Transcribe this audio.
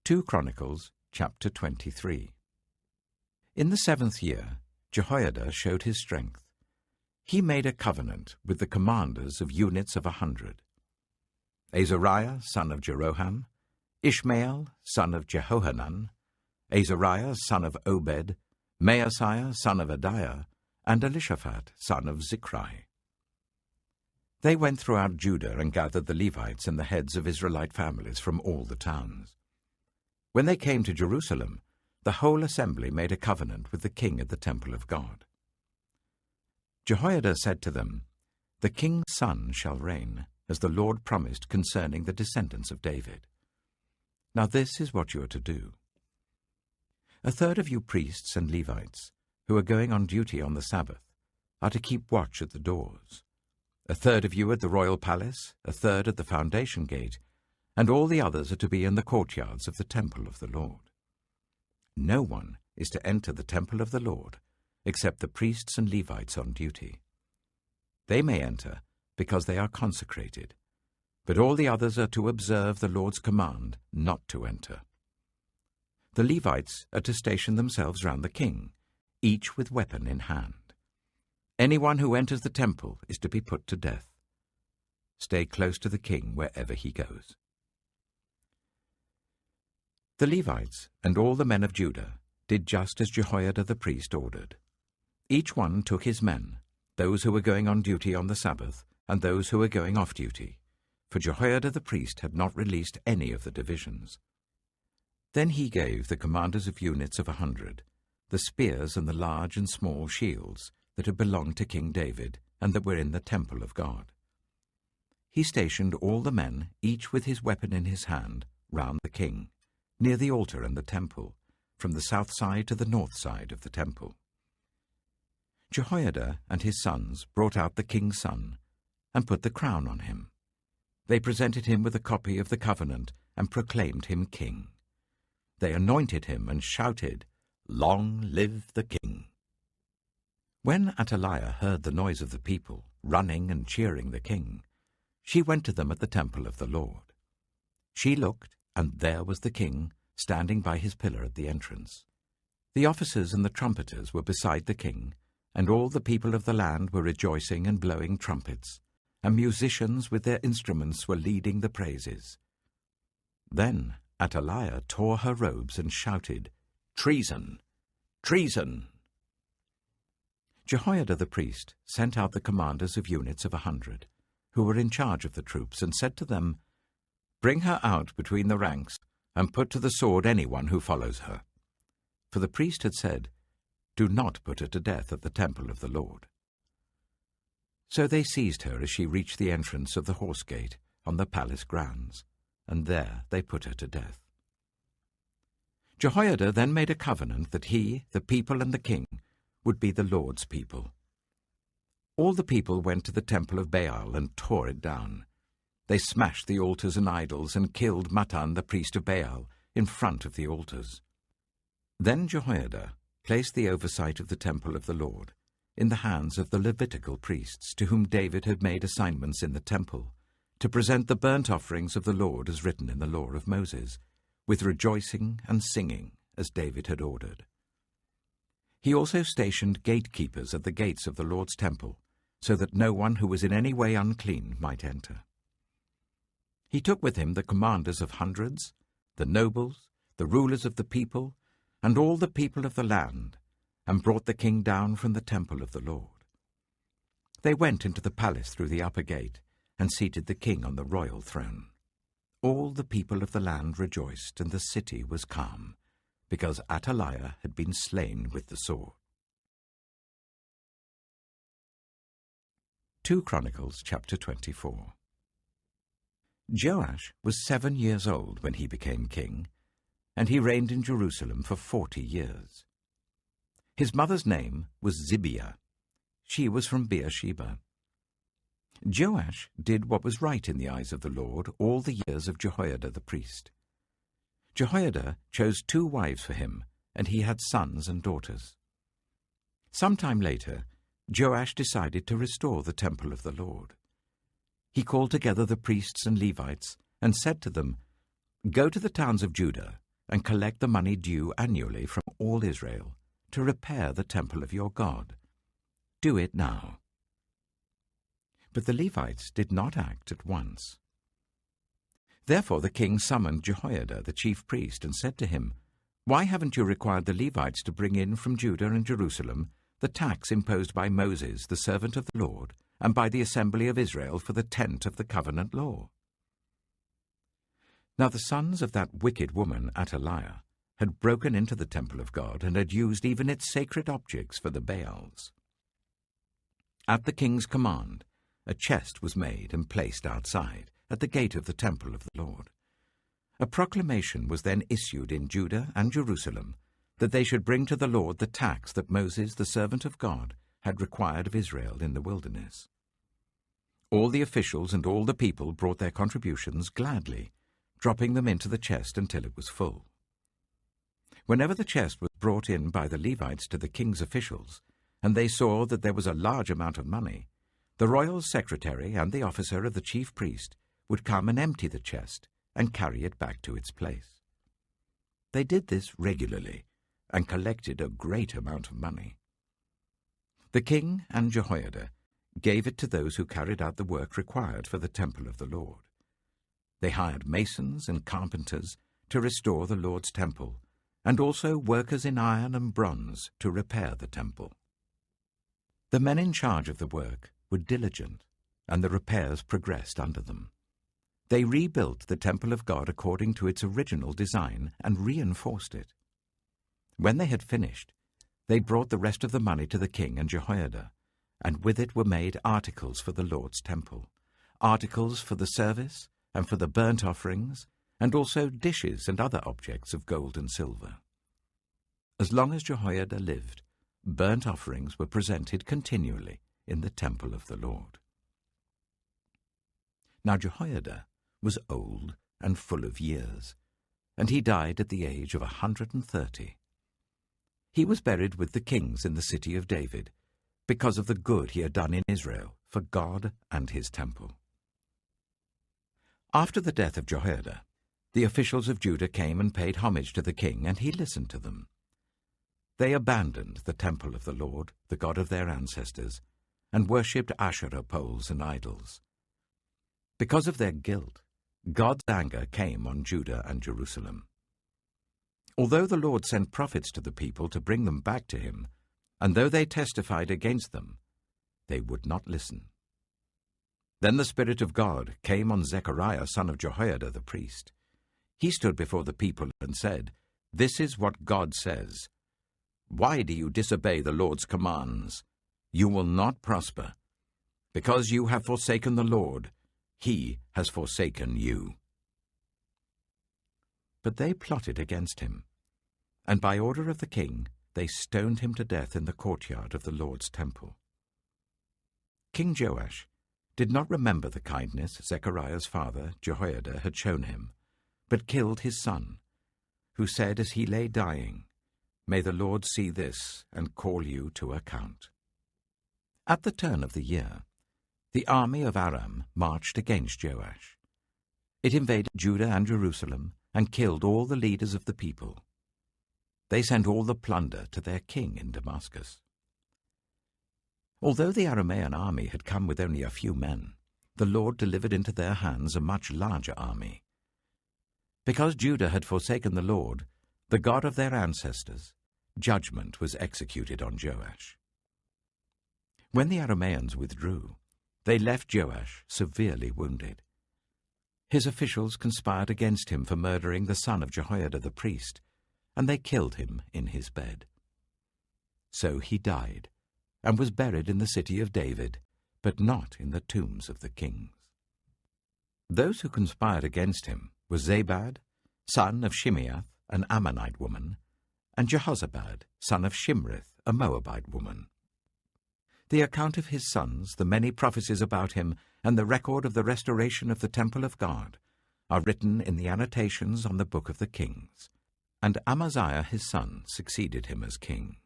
2 Chronicles chapter 23. In the 7th year, Jehoiada showed his strength. He made a covenant with the commanders of units of 100. Azariah, son of Jeroham, Ishmael, son of Jehohanan, Azariah, son of Obed, Maaseiah, son of Adiah, and Elishaphat, son of Zichri. They went throughout Judah and gathered the Levites and the heads of Israelite families from all the towns. When they came to Jerusalem, the whole assembly made a covenant with the king at the temple of God. Jehoiada said to them, "The king's son shall reign, as the Lord promised concerning the descendants of David. Now this is what you are to do. A third of you priests and Levites, who are going on duty on the Sabbath, are to keep watch at the doors. A third of you at the royal palace, a third at the foundation gate, and all the others are to be in the courtyards of the temple of the Lord. No one is to enter the temple of the Lord except the priests and Levites on duty. They may enter because they are consecrated, but all the others are to observe the Lord's command not to enter. The Levites are to station themselves round the king, each with weapon in hand. Anyone who enters the temple is to be put to death. Stay close to the king wherever he goes." The Levites and all the men of Judah did just as Jehoiada the priest ordered. Each one took his men, those who were going on duty on the Sabbath and those who were going off duty, for Jehoiada the priest had not released any of the divisions. Then he gave the commanders of units of 100 the spears and the large and small shields that had belonged to King David and that were in the temple of God. He stationed all the men, each with his weapon in his hand, round the king, near the altar and the temple, from the south side to the north side of the temple. Jehoiada and his sons brought out the king's son and put the crown on him. They presented him with a copy of the covenant and proclaimed him king. They anointed him and shouted, "Long live the king!" When Athaliah heard the noise of the people, running and cheering the king, she went to them at the temple of the Lord. She looked, and there was the king, standing by his pillar at the entrance. The officers and the trumpeters were beside the king, and all the people of the land were rejoicing and blowing trumpets, and musicians with their instruments were leading the praises. Then Athaliah tore her robes and shouted, "Treason! Treason!" Jehoiada the priest sent out the commanders of units of 100, who were in charge of the troops, and said to them, "Bring her out between the ranks, and put to the sword anyone who follows her." For the priest had said, "Do not put her to death at the temple of the Lord." So they seized her as she reached the entrance of the horse gate on the palace grounds, and there they put her to death. Jehoiada then made a covenant that he, the people and the king, would be the Lord's people. All the people went to the temple of Baal and tore it down. They smashed the altars and idols and killed Mattan the priest of Baal in front of the altars. Then Jehoiada placed the oversight of the temple of the Lord in the hands of the Levitical priests, to whom David had made assignments in the temple, to present the burnt offerings of the Lord as written in the law of Moses, with rejoicing and singing, as David had ordered. He also stationed gatekeepers at the gates of the Lord's temple, so that no one who was in any way unclean might enter. He took with him the commanders of hundreds, the nobles, the rulers of the people, and all the people of the land, and brought the king down from the temple of the Lord. They went into the palace through the upper gate, and seated the king on the royal throne. All the people of the land rejoiced, and the city was calm, because Athaliah had been slain with the sword. 2 Chronicles chapter 24. Joash was 7 years old when he became king, and he reigned in Jerusalem for 40 years. His mother's name was Zibiah. She was from Beersheba. Joash did what was right in the eyes of the Lord all the years of Jehoiada the priest. Jehoiada chose 2 wives for him, and he had sons and daughters. Some time later, Joash decided to restore the temple of the Lord. He called together the priests and Levites and said to them, "Go to the towns of Judah and collect the money due annually from all Israel to repair the temple of your God. Do it now." But the Levites did not act at once. Therefore the king summoned Jehoiada, the chief priest, and said to him, "Why haven't you required the Levites to bring in from Judah and Jerusalem the tax imposed by Moses, the servant of the Lord, and by the assembly of Israel for the tent of the covenant law?" Now the sons of that wicked woman Athaliah had broken into the temple of God and had used even its sacred objects for the Baals. At the king's command, a chest was made and placed outside, at the gate of the temple of the Lord. A proclamation was then issued in Judah and Jerusalem that they should bring to the Lord the tax that Moses, the servant of God, had required of Israel in the wilderness. All the officials and all the people brought their contributions gladly, dropping them into the chest until it was full. Whenever the chest was brought in by the Levites to the king's officials, and they saw that there was a large amount of money, the royal secretary and the officer of the chief priest would come and empty the chest and carry it back to its place. They did this regularly and collected a great amount of money. The king and Jehoiada gave it to those who carried out the work required for the temple of the Lord. They hired masons and carpenters to restore the Lord's temple, and also workers in iron and bronze to repair the temple. The men in charge of the work were diligent, and the repairs progressed under them. They rebuilt the temple of God according to its original design and reinforced it. When they had finished, they brought the rest of the money to the king and Jehoiada, and with it were made articles for the Lord's temple, articles for the service and for the burnt offerings, and also dishes and other objects of gold and silver. As long as Jehoiada lived, burnt offerings were presented continually in the temple of the Lord. Now Jehoiada was old and full of years, and he died at the age of 130. He was buried with the kings in the city of David, because of the good he had done in Israel for God and his temple. After the death of Jehoiada, the officials of Judah came and paid homage to the king, and he listened to them. They abandoned the temple of the Lord, the God of their ancestors, and worshipped Asherah poles and idols. Because of their guilt, God's anger came on Judah and Jerusalem. Although the Lord sent prophets to the people to bring them back to him, and though they testified against them, they would not listen. Then the Spirit of God came on Zechariah, son of Jehoiada the priest. He stood before the people and said, "This is what God says. Why do you disobey the Lord's commands? You will not prosper. Because you have forsaken the Lord, he has forsaken you." But they plotted against him, and by order of the king they stoned him to death in the courtyard of the Lord's temple. King Joash did not remember the kindness Zechariah's father, Jehoiada, had shown him, but killed his son, who said as he lay dying, "May the Lord see this and call you to account." At the turn of the year, the army of Aram marched against Joash. It invaded Judah and Jerusalem and killed all the leaders of the people. They sent all the plunder to their king in Damascus. Although the Aramean army had come with only a few men, the Lord delivered into their hands a much larger army. Because Judah had forsaken the Lord, the God of their ancestors, judgment was executed on Joash. When the Arameans withdrew, they left Joash severely wounded. His officials conspired against him for murdering the son of Jehoiada the priest, and they killed him in his bed. So he died, and was buried in the city of David, but not in the tombs of the kings. Those who conspired against him were Zabad, son of Shimeath, an Ammonite woman, and Jehozabad, son of Shimrith, a Moabite woman. The account of his sons, the many prophecies about him, and the record of the restoration of the temple of God are written in the annotations on the book of the kings. And Amaziah his son succeeded him as king.